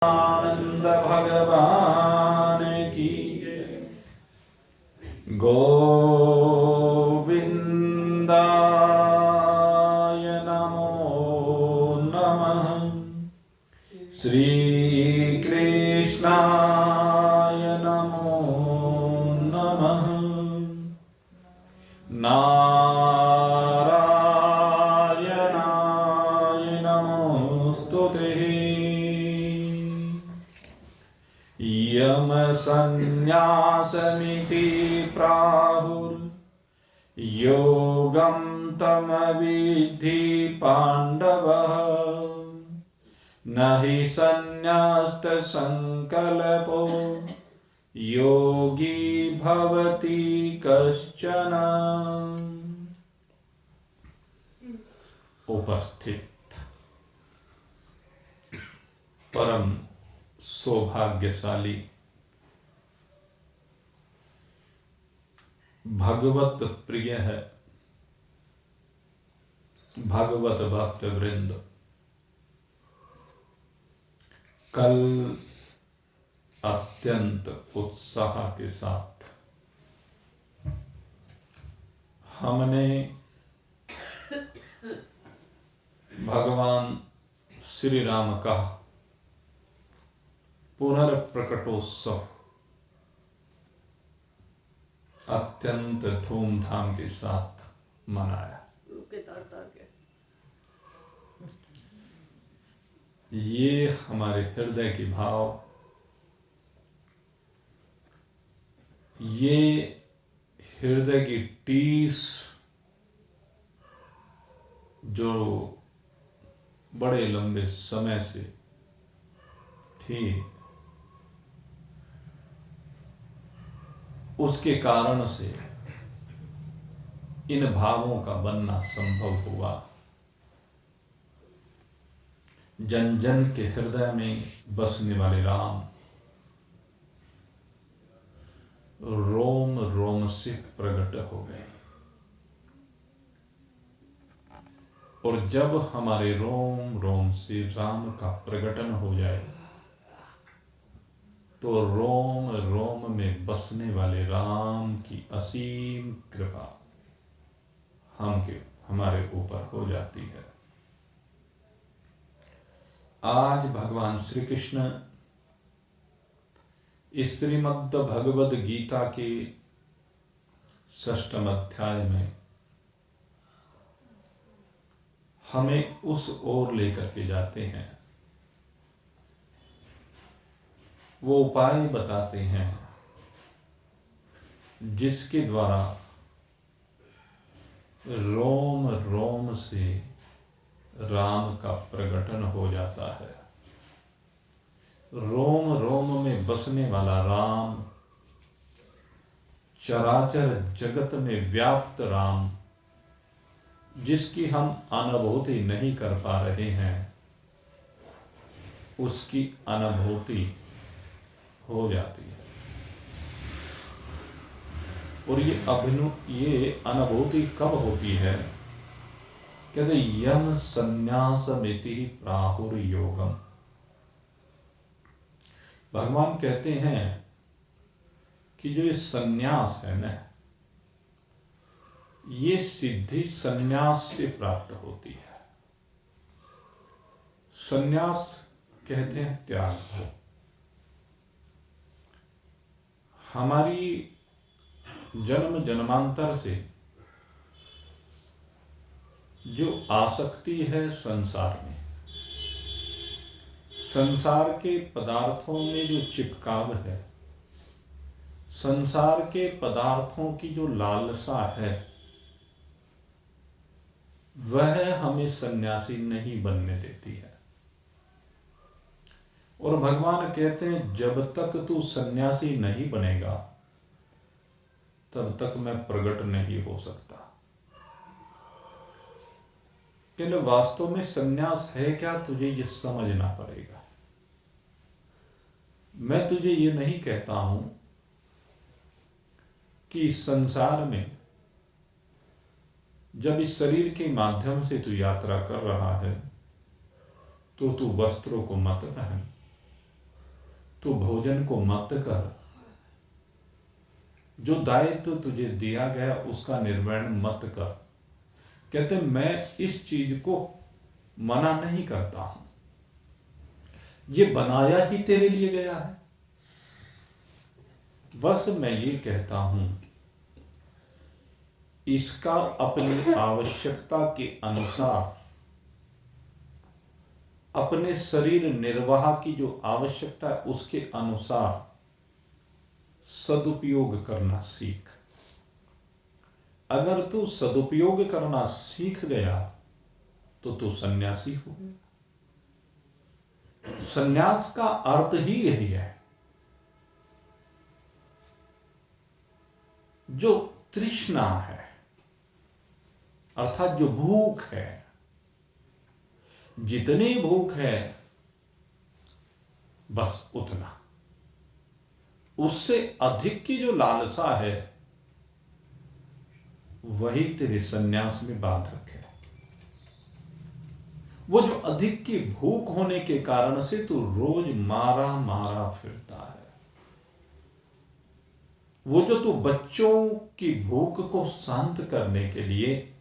आनंद भगवान की गोविंदाय नमो नमः। श्री कृष्णाय नमो नमः। नारायणाय नमोस्तुते। यम संन्यासमिति प्राहुर्योगं तम विद्धि पाण्डव। न हि संन्यस्त संकल्पो योगी भवति कश्चन। उपस्थित परम सौभाग्यशाली भगवत प्रिय है भगवत भक्त वृंद, कल अत्यंत उत्साह के साथ हमने भगवान श्री राम का पुनर्प्रकटोत्सव अत्यंत धूमधाम के साथ मनाया। ये हमारे हृदय के भाव, ये हृदय की टीस जो बड़े लंबे समय से थी, उसके कारण से इन भावों का बनना संभव हुआ। जन जन के हृदय में बसने वाले राम रोम रोम से प्रकट हो गए। और जब हमारे रोम रोम से राम का प्रकटन हो जाए तो रोम रोम में बसने वाले राम की असीम कृपा हमारे ऊपर हो जाती है। आज भगवान श्री कृष्ण इस श्रीमद् भगवद गीता के 6वें अध्याय में हमें उस ओर लेकर के जाते हैं। वो उपाय बताते हैं जिसके द्वारा रोम रोम से राम का प्रकटन हो जाता है। रोम रोम में बसने वाला राम, चराचर जगत में व्याप्त राम, जिसकी हम अनुभूति नहीं कर पा रहे हैं, उसकी अनुभूति हो जाती है। और ये अनुभूति कब होती है? कहते यम संन्यासमिति प्राहुर्योगम। भगवान कहते हैं कि जो ये संन्यास है ना, ये सिद्धि संन्यास से प्राप्त होती है। संन्यास कहते हैं त्याग को। हमारी जन्म जन्मांतर से जो आसक्ति है संसार में, संसार के पदार्थों में जो चिपकाव है, संसार के पदार्थों की जो लालसा है, वह हमें सन्यासी नहीं बनने देती है। और भगवान कहते हैं जब तक तू सन्यासी नहीं बनेगा तब तक मैं प्रकट नहीं हो सकता। लेकिन वास्तव में सन्यास है क्या, तुझे ये समझना पड़ेगा। मैं तुझे ये नहीं कहता हूं कि संसार में जब इस शरीर के माध्यम से तू यात्रा कर रहा है तो तू वस्त्रों को मत पहन, तू भोजन को मत कर, जो दायित्व तुझे दिया गया उसका निर्वहन मत कर। कहते मैं इस चीज को मना नहीं करता हूं, ये बनाया ही तेरे लिए गया है। बस मैं ये कहता हूं इसका अपनी आवश्यकता के अनुसार, अपने शरीर निर्वाह की जो आवश्यकता है उसके अनुसार सदुपयोग करना सीख। अगर तू सदुपयोग करना सीख गया तो तू सन्यासी हो गया। सन्यास का अर्थ ही यही है। जो तृष्णा है अर्थात जो भूख है, जितनी भूख है बस उतना, उससे अधिक की जो लालसा है वही तेरे सन्यास में बाधक है। वो जो अधिक की भूख होने के कारण से तू रोज मारा मारा फिरता है, वो जो तू बच्चों की भूख को शांत करने के लिए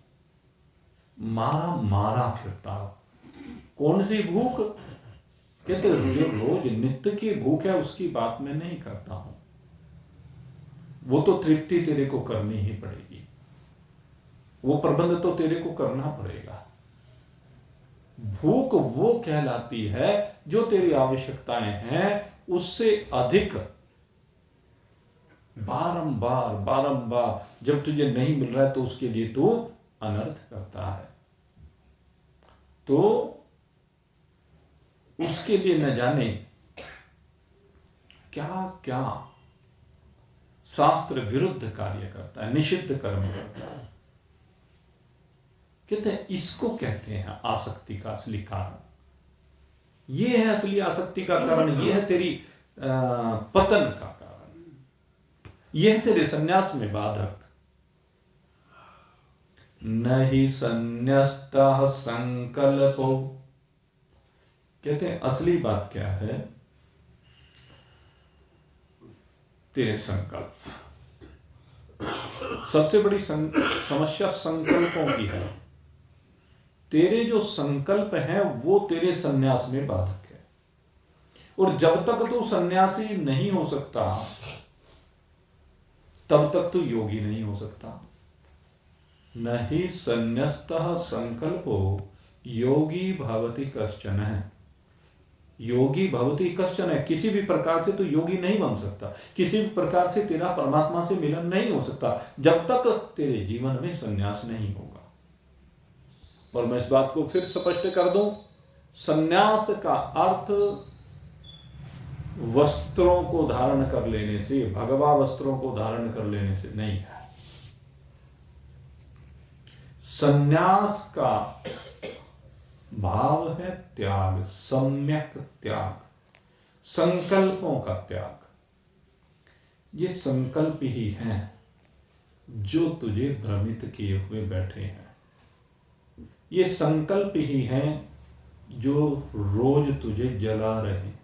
मारा मारा फिरता, कौन सी भूख? कहते जो रोज नित्य की भूख है उसकी बात मैं नहीं करता हूं, वो तो तृप्ति तेरे को करनी ही पड़ेगी, वो प्रबंध तो तेरे को करना पड़ेगा। भूख वो कहलाती है जो तेरी आवश्यकताएं हैं उससे अधिक बारंबार बारंबार जब तुझे नहीं मिल रहा है तो उसके लिए तू अनर्थ करता है। तो उसके लिए न जाने क्या क्या शास्त्र विरुद्ध कार्य करता है, निषिद्ध कर्म करता है। कहते हैं इसको कहते हैं आसक्ति का असली कारण। ये है असली आसक्ति का कारण, ये है तेरी पतन का कारण, ये है तेरे सन्यास में बाधक। नहीं संन्यस्तः संकल्पो, कहते हैं असली बात क्या है? तेरे संकल्प। सबसे बड़ी समस्या संकल्पों की है। तेरे जो संकल्प हैं वो तेरे सन्यास में बाधक है, और जब तक तू सन्यासी नहीं हो सकता तब तक तू योगी नहीं हो सकता। नहीं संन्यस्तः संकल्पो योगी भवति कश्चन है। योगी भवति कश्चन है, किसी भी प्रकार से तू योगी नहीं बन सकता, किसी भी प्रकार से तेरा परमात्मा से मिलन नहीं हो सकता जब तक तेरे जीवन में संन्यास नहीं होगा। और मैं इस बात को फिर स्पष्ट कर दूं, संन्यास का अर्थ वस्त्रों को धारण कर लेने से, भगवा वस्त्रों को धारण कर लेने से नहीं है। संन्यास का भाव है त्याग, सम्यक त्याग, संकल्पों का त्याग। ये संकल्प ही हैं जो तुझे भ्रमित किए हुए बैठे हैं। ये संकल्प ही हैं जो रोज तुझे जला रहे हैं।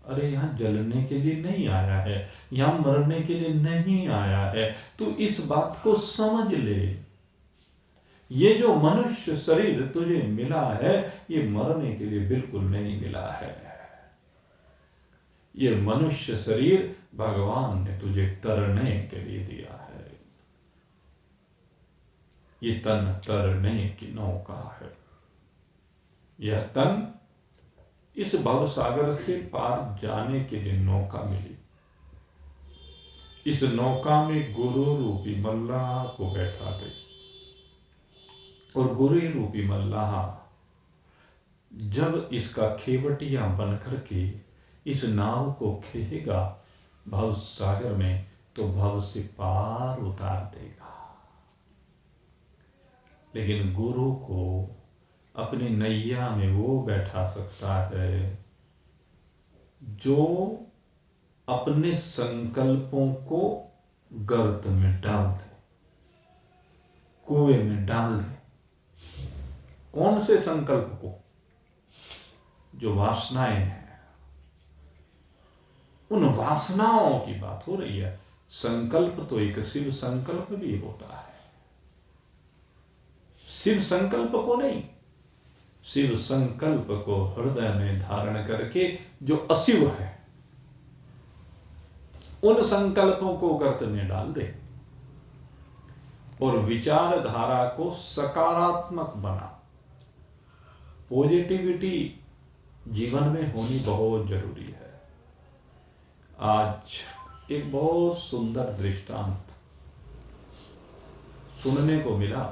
अरे यहां जलने के लिए नहीं आया है, यहां मरने के लिए नहीं आया है। तू इस बात को समझ ले, ये जो मनुष्य शरीर तुझे मिला है ये मरने के लिए बिल्कुल नहीं मिला है। ये मनुष्य शरीर भगवान ने तुझे तरने के लिए दिया है। ये तन तरने की नौका है। यह तन इस भव सागर से पार जाने के लिए नौका मिली। इस नौका में गुरु रूपी मल्लाह को बैठा दे, और गुरु रूपी मल्लाह जब इसका खेवटिया बनकर के इस नाव को खेगा भव सागर में, तो भव से पार उतार देगा। लेकिन गुरु को अपनी नैया में वो बैठा सकता है जो अपने संकल्पों को गर्त में डाल दे, कुएं में डाल दे। कौन से संकल्प को? जो वासनाएं हैं, उन वासनाओं की बात हो रही है। संकल्प तो एक शिव संकल्प भी होता है, शिव संकल्प को नहीं, शिव संकल्प को हृदय में धारण करके जो अशिव है उन संकल्पों को गर्त में डाल दे और विचारधारा को सकारात्मक बना। पॉजिटिविटी जीवन में होनी बहुत जरूरी है। आज एक बहुत सुंदर दृष्टांत सुनने को मिला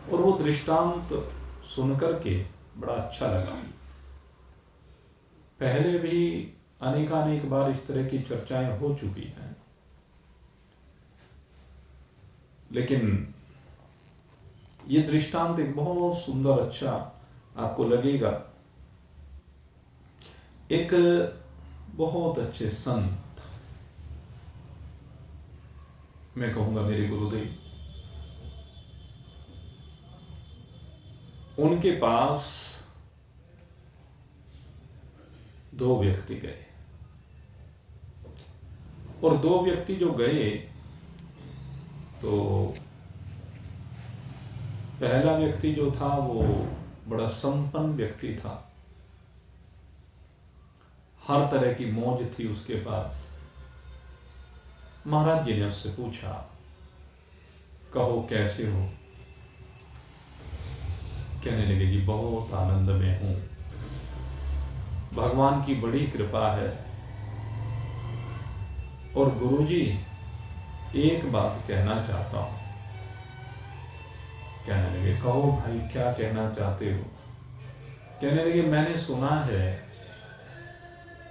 और वो दृष्टांत सुनकर के बड़ा अच्छा लगा। पहले भी अनेकानेक बार इस तरह की चर्चाएं हो चुकी हैं, लेकिन ये दृष्टांत एक बहुत सुंदर अच्छा आपको लगेगा। एक बहुत अच्छे संत, मैं कहूंगा मेरे गुरुदेव, उनके पास दो व्यक्ति गए और दो व्यक्ति जो गए तो पहला व्यक्ति जो था वो बड़ा संपन्न व्यक्ति था, हर तरह की मौज थी उसके पास। महाराज जी ने उससे पूछा, कहो कैसे हो? कहने लगे कि बहुत आनंद में हूं, भगवान की बड़ी कृपा है। और गुरुजी एक बात कहना चाहता हूं। कहने लगे, कहो भाई क्या कहना चाहते हो? कहने लगे, मैंने सुना है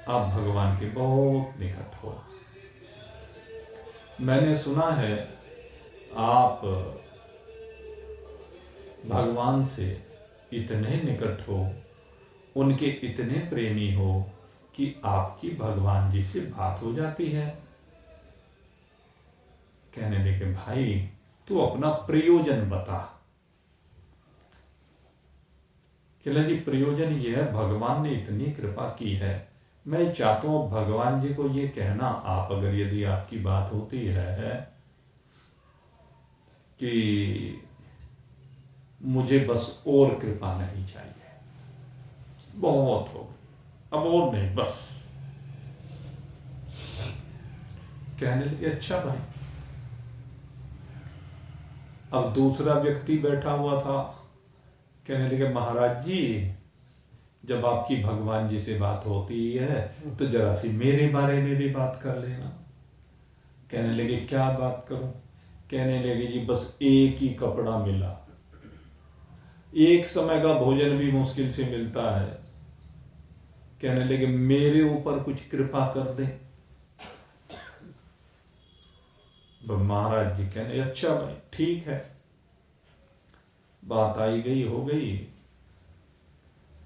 आप भगवान के बहुत निकट हो, मैंने सुना है आप भगवान से इतने निकट हो, उनके इतने प्रेमी हो कि आपकी भगवान जी से बात हो जाती है। कहने लगे, भाई तू अपना प्रयोजन बता। कहला जी प्रयोजन ये है, भगवान ने इतनी कृपा की है, मैं चाहता हूं भगवान जी को ये कहना, आप अगर यदि आपकी बात होती है कि मुझे बस और कृपा नहीं चाहिए, बहुत हो गई, अब और नहीं बस। कहने लगे, अच्छा भाई। अब दूसरा व्यक्ति बैठा हुआ था, कहने लगे, महाराज जी जब आपकी भगवान जी से बात होती है तो जरा सी मेरे बारे में भी बात कर लेना। कहने लगे, क्या बात करूं? कहने लगे, जी बस एक ही कपड़ा मिला, एक समय का भोजन भी मुश्किल से मिलता है। कहने लगे, मेरे ऊपर कुछ कृपा कर दे। महाराज जी कहने, अच्छा भाई ठीक है। बात आई गई हो गई।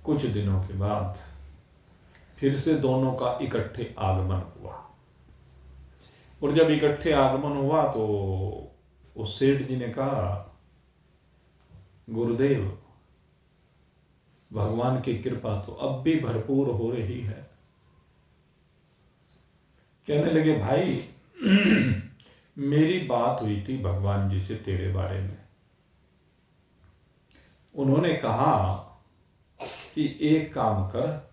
कुछ दिनों के बाद फिर से दोनों का इकट्ठे आगमन हुआ और जब इकट्ठे आगमन हुआ तो उस सेठ जी ने कहा, गुरुदेव भगवान की कृपा तो अब भी भरपूर हो रही है। कहने लगे, भाई मेरी बात हुई थी भगवान जी से तेरे बारे में। उन्होंने कहा कि एक काम कर,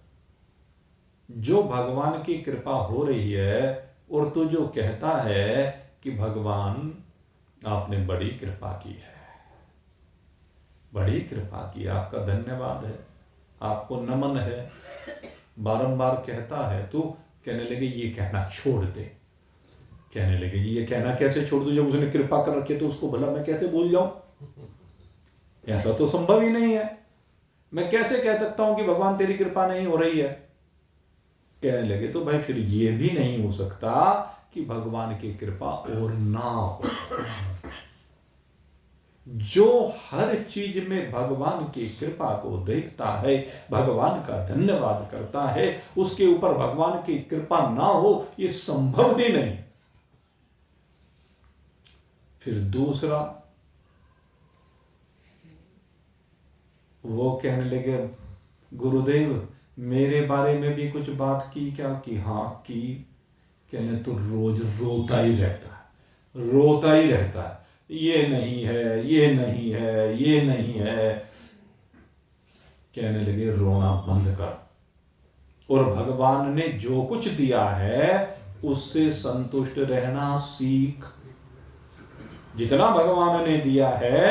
जो भगवान की कृपा हो रही है और तू जो कहता है कि भगवान आपने बड़ी कृपा की है, बड़ी कृपा की, आपका धन्यवाद है, आपको नमन है, बारंबार कहता है तू। कहने लगे, ये कहना छोड़ दे। कहने लगे, ये कहना कैसे छोड़ दूं, जब उसने कृपा कर रखी है तो उसको भला मैं कैसे भूल जाऊं? ऐसा तो संभव ही नहीं है। मैं कैसे कह सकता हूं कि भगवान तेरी कृपा नहीं हो रही है? कहने लगे, तो भाई फिर ये भी नहीं हो सकता कि भगवान की कृपा और ना हो। जो हर चीज में भगवान की कृपा को देखता है, भगवान का धन्यवाद करता है, उसके ऊपर भगवान की कृपा ना हो ये संभव ही नहीं। फिर दूसरा वो कहने लगे, गुरुदेव मेरे बारे में भी कुछ बात की क्या? कि हाँ की। कहने तो रोज रोता ही रहता है, रोता ही रहता है, ये नहीं है, ये नहीं है, ये नहीं है। कहने लगे रोना बंद कर, और भगवान ने जो कुछ दिया है उससे संतुष्ट रहना सीख। जितना भगवान ने दिया है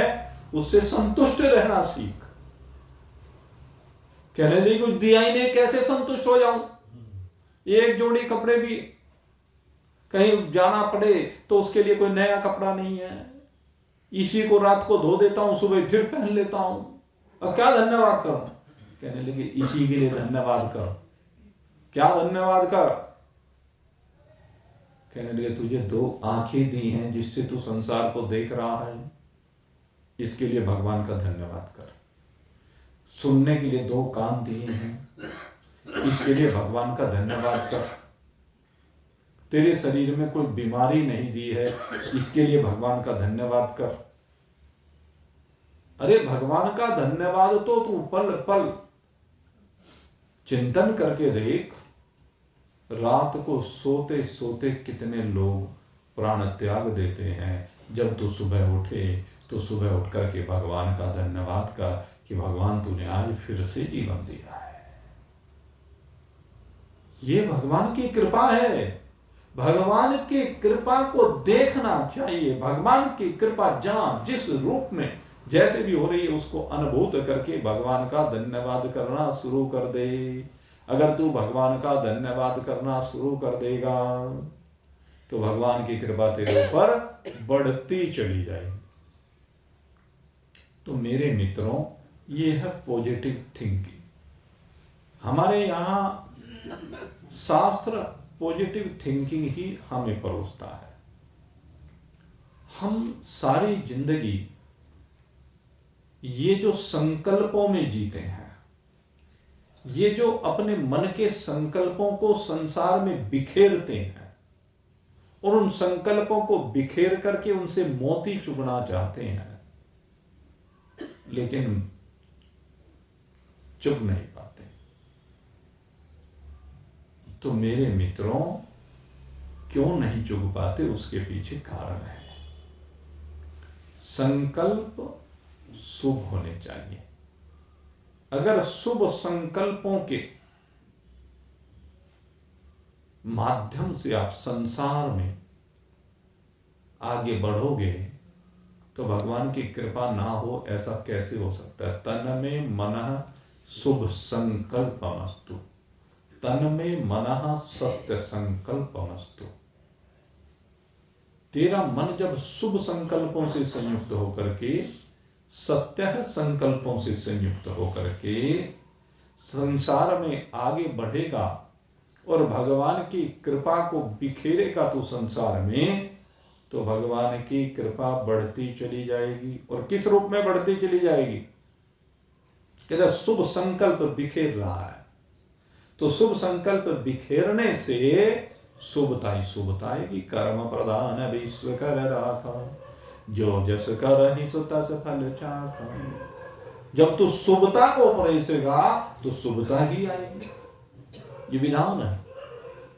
उससे संतुष्ट रहना सीख। कहने लगे कुछ दिया ही नहीं, कैसे संतुष्ट हो जाऊं? एक जोड़ी कपड़े भी कहीं जाना पड़े तो उसके लिए कोई नया कपड़ा नहीं है, इसी को रात को धो देता हूं, सुबह फिर पहन लेता हूं, अब क्या धन्यवाद करूं? कहने लगे इसी के लिए धन्यवाद कर। क्या धन्यवाद कर? कहने लगे तुझे 2 आंखें दी हैं जिससे तू संसार को देख रहा है, इसके लिए भगवान का धन्यवाद कर। सुनने के लिए 2 कान दिए हैं, इसके लिए भगवान का धन्यवाद कर। तेरे शरीर में कोई बीमारी नहीं दी है, इसके लिए भगवान का धन्यवाद कर। अरे भगवान का धन्यवाद तो तू पल पल चिंतन करके देख। रात को सोते सोते कितने लोग प्राण त्याग देते हैं, जब तू सुबह उठे तो सुबह उठ करके भगवान का धन्यवाद कर कि भगवान तूने आज फिर से जीवन दिया है। ये भगवान की कृपा है। भगवान की कृपा को देखना चाहिए। भगवान की कृपा जहां जिस रूप में जैसे भी हो रही है उसको अनुभूत करके भगवान का धन्यवाद करना शुरू कर दे। अगर तू भगवान का धन्यवाद करना शुरू कर देगा तो भगवान की कृपा तेरे ऊपर बढ़ती चली जाएगी। तो मेरे मित्रों, ये है पॉजिटिव थिंकिंग। हमारे यहाँ शास्त्र पॉजिटिव थिंकिंग ही हमें परोसता है। हम सारी जिंदगी ये जो संकल्पों में जीते हैं, ये जो अपने मन के संकल्पों को संसार में बिखेरते हैं और उन संकल्पों को बिखेर करके उनसे मोती चुगना चाहते हैं, लेकिन चुग नहीं पाते। तो मेरे मित्रों, क्यों नहीं चुग पाते? उसके पीछे कारण है। संकल्प शुभ होने चाहिए। अगर शुभ संकल्पों के माध्यम से आप संसार में आगे बढ़ोगे तो भगवान की कृपा ना हो, ऐसा कैसे हो सकता है? तन में मनः शुभ संकल्पमस्तु, तन में मनः सत्य संकल्पमस्तु। तेरा मन जब शुभ संकल्पों से संयुक्त होकर के, सत्य संकल्पों से संयुक्त होकर के संसार में आगे बढ़ेगा और भगवान की कृपा को बिखेरेगा तो संसार में, तो भगवान की कृपा बढ़ती चली जाएगी। और किस रूप में बढ़ती चली जाएगी? कहते शुभ संकल्प बिखेर रहा है, तो शुभ संकल्प बिखेरने से शुभता ही शुभता आएगी। कर्म प्रधान विश्व कर राखा, जो जस कर ही सुता से फल चाखा। जब तू शुभता को परेसेगा तो शुभता ही आएगी, ये विधान है।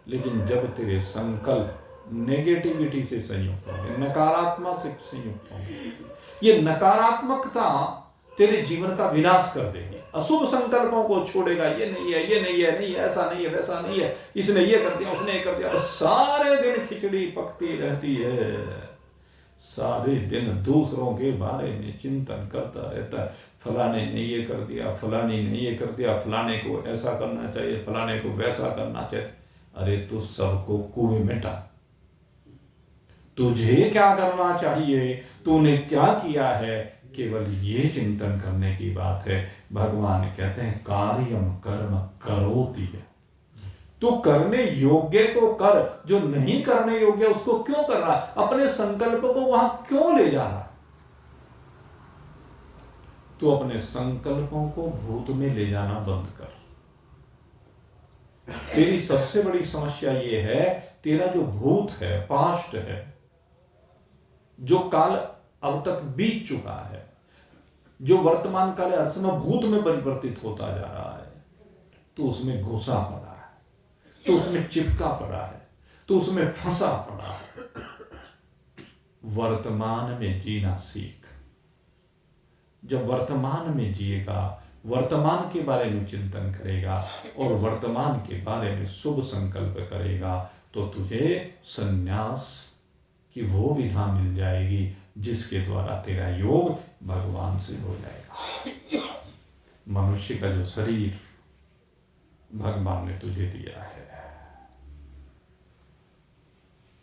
लेकिन जब तेरे संकल्प नेगेटिविटी से संयुक्त होंगे, नकारात्मक से संयुक्त होंगे, ये नकारात्मकता तेरे जीवन का विनाश कर देगी। अशुभ संकल्पों को छोड़ेगा, ये नहीं है, ये नहीं है, नहीं ऐसा नहीं है, वैसा नहीं है, इसने ये कर दिया, उसने ये कर दिया, और सारे दिन खिचड़ी पकती रहती है। सारे दिन दूसरों के बारे में चिंतन करता रहता है। फलाने ने ये कर दिया, फलानी ने ये कर दिया, फलाने को ऐसा करना चाहिए, फलाने को वैसा करना चाहिए। अरे तू सबको कुएं में डाल। तुझे क्या करना चाहिए, तूने क्या किया है, केवल ये चिंतन करने की बात है। भगवान कहते हैं कार्यम कर्म करोति है। तू करने योग्य को कर, जो नहीं करने योग्य उसको क्यों कर रहा? अपने संकल्प को वहां क्यों ले जा रहा? तू अपने संकल्पों को भूत में ले जाना बंद कर। तेरी सबसे बड़ी समस्या ये है, तेरा जो भूत है, पास्ट है, जो काल अब तक बीत चुका है, जो वर्तमान काल हर समय भूत में परिवर्तित होता जा रहा है, तो उसमें घुसा पड़ा है, तो उसमें चिपका पड़ा है, तो उसमें फंसा पड़ा है। वर्तमान में जीना सीख। जब वर्तमान में जिएगा, वर्तमान के बारे में चिंतन करेगा और वर्तमान के बारे में शुभ संकल्प करेगा, तो तुझे संन्यास की वो विधा मिल जाएगी जिसके द्वारा तेरा योग भगवान से हो जाएगा। मनुष्य का जो शरीर भगवान ने तुझे दिया है,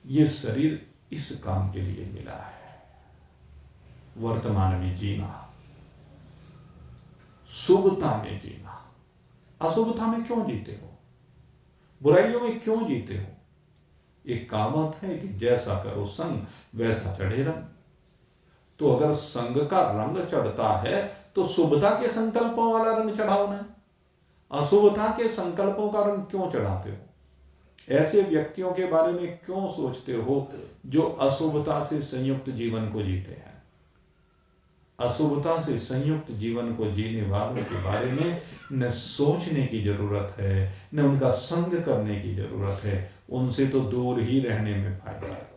ये शरीर इस काम के लिए मिला है, वर्तमान में जीना, शुभता में जीना। अशुभता में क्यों जीते हो? बुराइयों में क्यों जीते हो? एक कहावत है कि जैसा करो संग वैसा चढ़े रंग। तो अगर संग का रंग चढ़ता है तो शुभता के संकल्पों वाला रंग चढ़ाओ ना, अशुभता के संकल्पों का रंग क्यों चढ़ाते हो? ऐसे व्यक्तियों के बारे में क्यों सोचते हो जो अशुभता से संयुक्त जीवन को जीते हैं? अशुभता से संयुक्त जीवन को जीने वालों के बारे में न सोचने की जरूरत है, न उनका संग करने की जरूरत है। उनसे तो दूर ही रहने में फायदा है।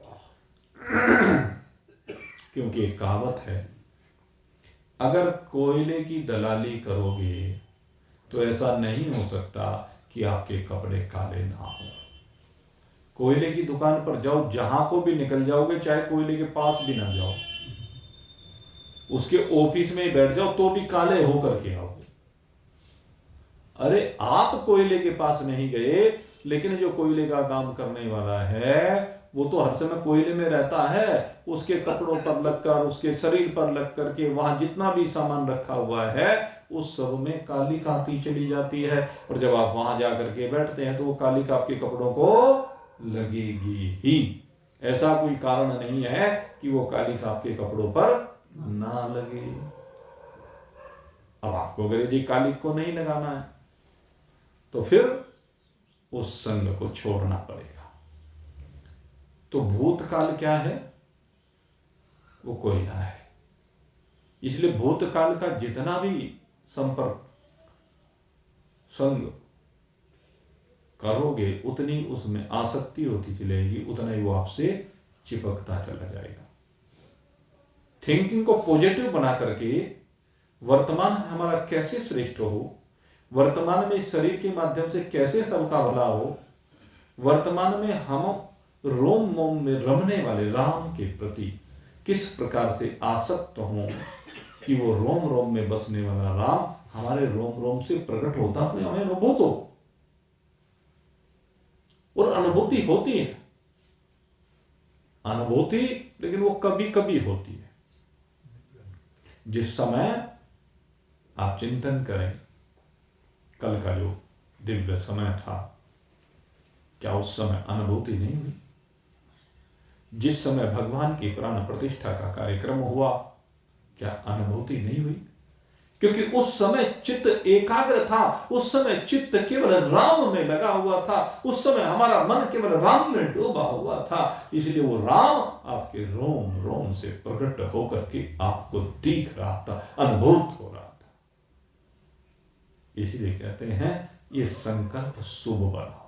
क्योंकि एक कहावत है, अगर कोयले की दलाली करोगे तो ऐसा नहीं हो सकता कि आपके कपड़े काले ना हो। कोयले की दुकान पर जाओ, जहां को भी निकल जाओगे, चाहे कोयले के पास भी ना जाओ, उसके ऑफिस में ही बैठ जाओ तो भी काले होकर के आओगे। अरे आप कोयले के पास नहीं गए, लेकिन जो कोयले का काम करने वाला है वो तो हर समय कोयले में रहता है। उसके कपड़ों पर लगकर, उसके शरीर पर लग करके वहां जितना भी सामान रखा हुआ है उस सब में काली कांति चली जाती है। और जब आप वहां जाकर के बैठते हैं तो वो काली आपके कपड़ों को लगेगी ही। ऐसा कोई कारण नहीं है कि वो काली आपके कपड़ों पर ना लगे। अब आपको अगर यदि काली को नहीं लगाना है तो फिर उस संग को छोड़ना पड़ेगा। तो भूतकाल क्या है? वो कोयला है। इसलिए भूतकाल का जितना भी संपर्क संग करोगे उतनी उसमें आसक्ति होती चलेगी, उतना ही वो आपसे चिपकता चला जाएगा। थिंकिंग को पॉजिटिव बना करके वर्तमान हमारा कैसे श्रेष्ठ हो, वर्तमान में शरीर के माध्यम से कैसे सबका भला हो, वर्तमान में हम रोम मोम में रमने वाले राम के प्रति किस प्रकार से आसक्त हों कि वो रोम रोम में बसने वाला राम हमारे रोम रोम से प्रकट होता हुआ हमें अनुभूत हो। और अनुभूति होती है, अनुभूति, लेकिन वो कभी कभी होती है। जिस समय आप चिंतन करें, कल का जो दिव्य समय था, क्या उस समय अनुभूति नहीं हुई? जिस समय भगवान की प्राण प्रतिष्ठा का कार्यक्रम हुआ, क्या अनुभूति नहीं हुई? क्योंकि उस समय चित्त एकाग्र था, उस समय चित्त केवल राम में लगा हुआ था, उस समय हमारा मन केवल राम में डूबा हुआ था। इसलिए वो राम आपके रोम रोम से प्रकट होकर के आपको दिख रहा था, अनुभूत हो रहा था। इसलिए कहते हैं ये संकल्प शुभ बनाओ।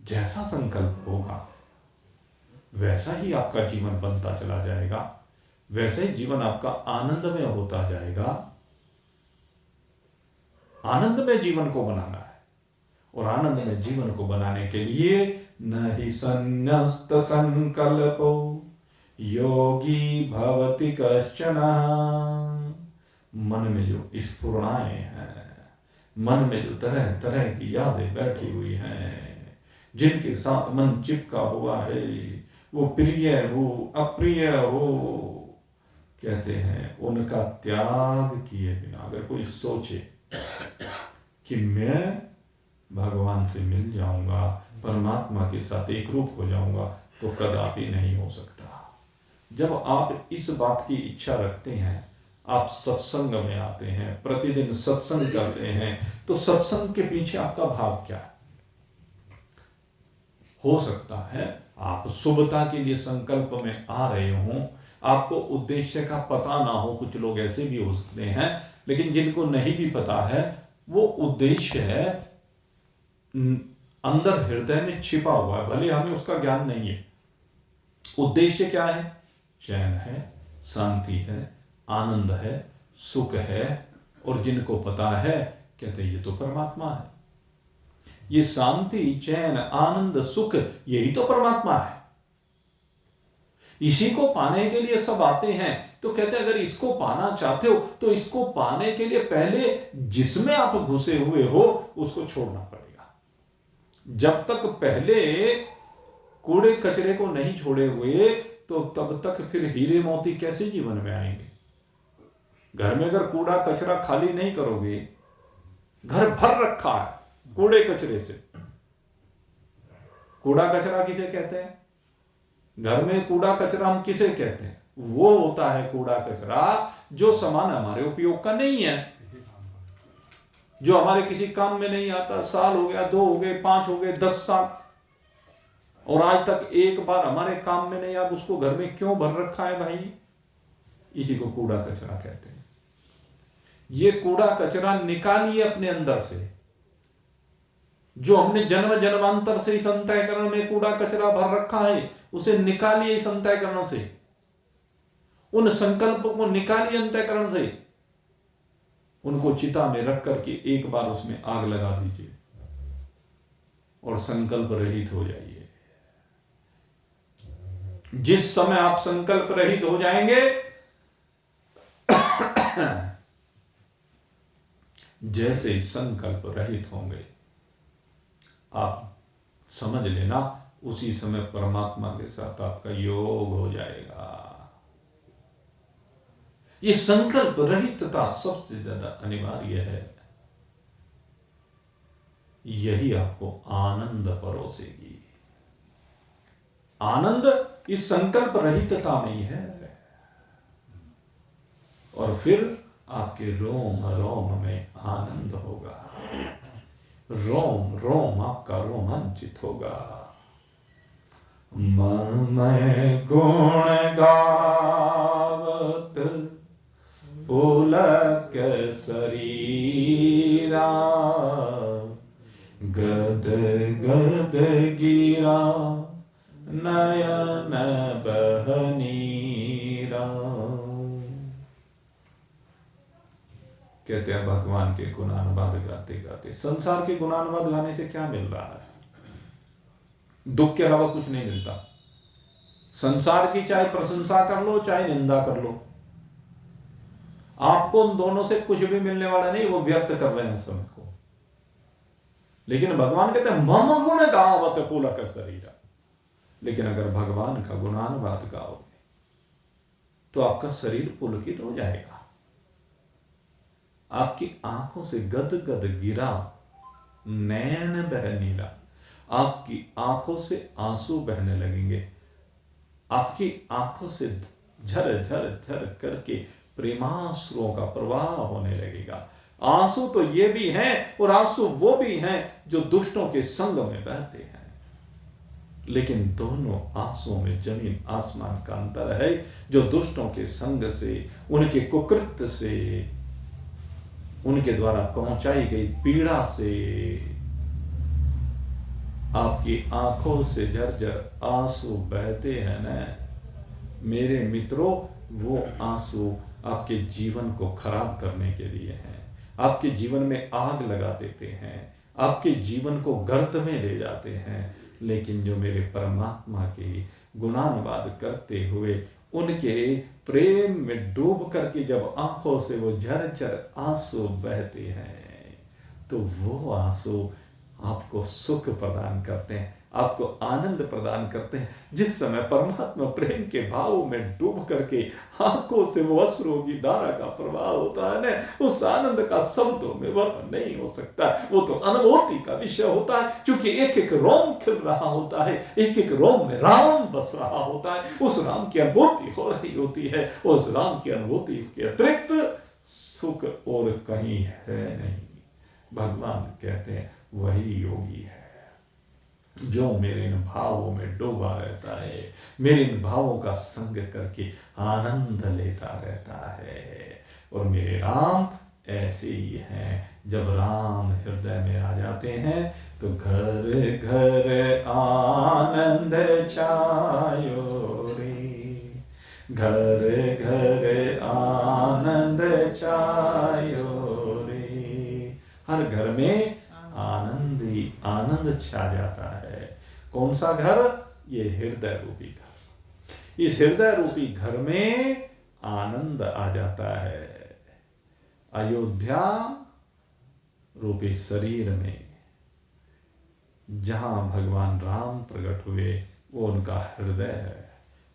जैसा संकल्प होगा वैसा ही आपका जीवन बनता चला जाएगा, वैसे ही जीवन आपका आनंदमय होता जाएगा। आनंदमय जीवन को बनाना है, और आनंदमय जीवन को बनाने के लिए न ही संन्यस्त संकल्पो योगी भवति कश्चन। मन में जो स्फुरणाएं हैं, मन में जो तरह तरह की यादें बैठी हुई हैं, जिनके साथ मन चिपका हुआ है, वो प्रिय हो अप्रिय हो, कहते हैं उनका त्याग किए बिना अगर कोई सोचे कि मैं भगवान से मिल जाऊंगा, परमात्मा के साथ एक रूप हो जाऊंगा, तो कदापि नहीं हो सकता। जब आप इस बात की इच्छा रखते हैं, आप सत्संग में आते हैं, प्रतिदिन सत्संग करते हैं, तो सत्संग के पीछे आपका भाव क्या है? हो सकता है आप शुभता के लिए संकल्प में आ रहे हों, आपको उद्देश्य का पता ना हो, कुछ लोग ऐसे भी हो सकते हैं लेकिन जिनको नहीं भी पता है, वो उद्देश्य है अंदर हृदय में छिपा हुआ है, भले हमें उसका ज्ञान नहीं है। उद्देश्य क्या है? चैन है, शांति है, आनंद है, सुख है। और जिनको पता है कहते ये तो परमात्मा है। ये शांति, चैन, आनंद, सुख, यही तो परमात्मा है। इसी को पाने के लिए सब आते हैं। तो कहते हैं अगर इसको पाना चाहते हो तो इसको पाने के लिए पहले जिसमें आप घुसे हुए हो उसको छोड़ना पड़ेगा। जब तक पहले कूड़े कचरे को नहीं छोड़े हुए तो तब तक फिर हीरे मोती कैसे जीवन में आएंगे। घर में अगर कूड़ा कचरा खाली नहीं करोगे, घर भर रखा है कूड़े कचरे से। कूड़ा कचरा किसे कहते हैं? घर में कूड़ा कचरा हम किसे कहते हैं? वो होता है कूड़ा कचरा जो सामान हमारे उपयोग का नहीं है, जो हमारे किसी काम में नहीं आता। साल हो गया, 2 हो गए, 5 हो गए, 10 साल, और आज तक एक बार हमारे काम में नहीं, आप उसको घर में क्यों भर रखा है भाई? इसी को कूड़ा कचरा कहते हैं। ये कूड़ा कचरा निकालिए अपने अंदर से। जो हमने जन्म जन्मांतर से इस अंतःकरण में कूड़ा कचरा भर रखा है, उसे निकालिए इस अंतःकरण से। उन संकल्पों को निकालिए अंतःकरण से। उनको चिता में रख करके एक बार उसमें आग लगा दीजिए और संकल्प रहित हो जाइए। जिस समय आप संकल्प रहित हो जाएंगे, जैसे संकल्प रहित होंगे, आप समझ लेना उसी समय परमात्मा के साथ आपका योग हो जाएगा। ये संकल्प रहितता सबसे ज्यादा अनिवार्य है। यही आपको आनंद परोसेगी। आनंद इस संकल्प रहितता में ही है। और फिर आपके रोम रोम में आनंद होगा। रोम रोम आपका रोमांचित होगा। मैं गुण गावत पुलक शरीरा, गद गद गिरा नयन बहनीरा। कहते हैं भगवान के गुणानुवाद गाते गाते। संसार के गुणानुवाद गाने से क्या मिल रहा है? दुख के अलावा कुछ नहीं मिलता। संसार की चाहे प्रशंसा कर लो चाहे निंदा कर लो, आपको उन दोनों से कुछ भी मिलने वाला नहीं। वो व्यक्त कर रहे हैं समय को। लेकिन भगवान कहते हैं मम गुण गावत पुलक शरीरा। लेकिन अगर भगवान का गुणानुवाद गाओगे तो आपका शरीर पुलकित हो जाएगा। आपकी आंखों से गद गद गिरा नैन बह नीरा। आपकी आंखों से आंसू बहने लगेंगे। आपकी आंखों से झर झर झर करके प्रेमाश्रुओं का प्रवाह होने लगेगा। आंसू तो ये भी हैं और आंसू वो भी हैं जो दुष्टों के संग में बहते हैं। लेकिन दोनों आंसुओं में जमीन आसमान का अंतर है। जो दुष्टों के संग से, उनके कुकृत्य से, उनके द्वारा पहुंचाई गई पीड़ा से आपकी आंखों से झरझर आंसू बहते हैं ना मेरे मित्रों, वो आंसू आपके जीवन को खराब करने के लिए हैं। आपके जीवन में आग लगा देते हैं, आपके जीवन को गर्त में ले जाते हैं। लेकिन जो मेरे परमात्मा के गुणानुवाद करते हुए उनके प्रेम में डूब करके जब आंखों से वो झरझर आंसू बहते हैं, तो वो आंसू आपको सुख प्रदान करते हैं, आपको आनंद प्रदान करते हैं। जिस समय परमात्मा प्रेम के भाव में डूब करके आंखों से वो अश्रुओं की धारा का प्रवाह होता है ना, उस आनंद का शब्दों में वर्णन नहीं हो सकता। वो तो अनुभूति का विषय होता है, क्योंकि एक एक रोम खिल रहा होता है, एक एक रोम में राम बस रहा होता है। उस राम की अनुभूति हो रही होती है। उस राम की अनुभूति इसके अतिरिक्त सुख और कहीं है नहीं। भगवान कहते हैं वही योगी है जो मेरे इन भावों में डूबा रहता है, मेरे इन भावों का संग करके आनंद लेता रहता है। और मेरे राम ऐसे ही हैं। जब राम हृदय में आ जाते हैं तो घर घर आनंद छायो रे, घर घर आनंद छायो रे। हर घर में आनंद ही आनंद छा जाता है। कौन सा घर? ये हृदय रूपी घर। इस हृदय रूपी घर में आनंद आ जाता है। अयोध्या रूपी शरीर में जहां भगवान राम प्रकट हुए वो उनका हृदय है,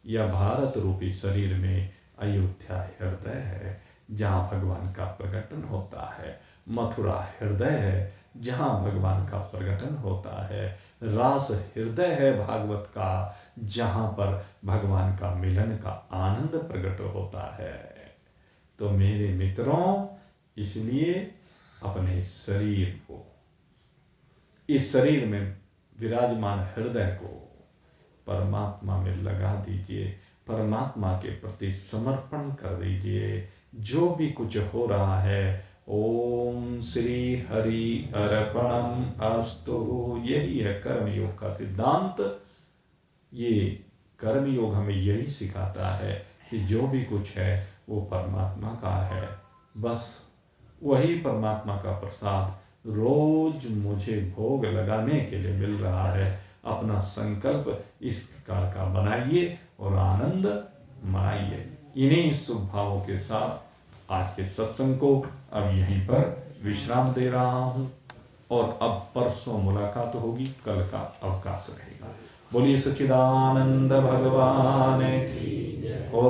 या भारत रूपी शरीर में अयोध्या हृदय है जहां भगवान का प्रकटन होता है। मथुरा हृदय है जहां भगवान का प्रकटन होता है। रास हृदय है भागवत का जहां पर भगवान का मिलन का आनंद प्रकट होता है। तो मेरे मित्रों, इसलिए अपने शरीर को, इस शरीर में विराजमान हृदय को परमात्मा में लगा दीजिए, परमात्मा के प्रति समर्पण कर दीजिए। जो भी कुछ हो रहा है, ओम श्री हरि अर्पणम अस्तु। यही है कर्मयोग का सिद्धांत। ये कर्मयोग हमें यही सिखाता है कि जो भी कुछ है वो परमात्मा का है। बस वही परमात्मा का प्रसाद रोज मुझे भोग लगाने के लिए मिल रहा है। अपना संकल्प इस प्रकार का बनाइए और आनंद मनाइए। इन्हीं शुभ भावों के साथ आज के सत्संग को अब यहीं पर विश्राम दे रहा हूँ, और अब परसों मुलाकात होगी, कल का अवकाश रहेगा। बोलिए सच्चिदानंद भगवान की जय। और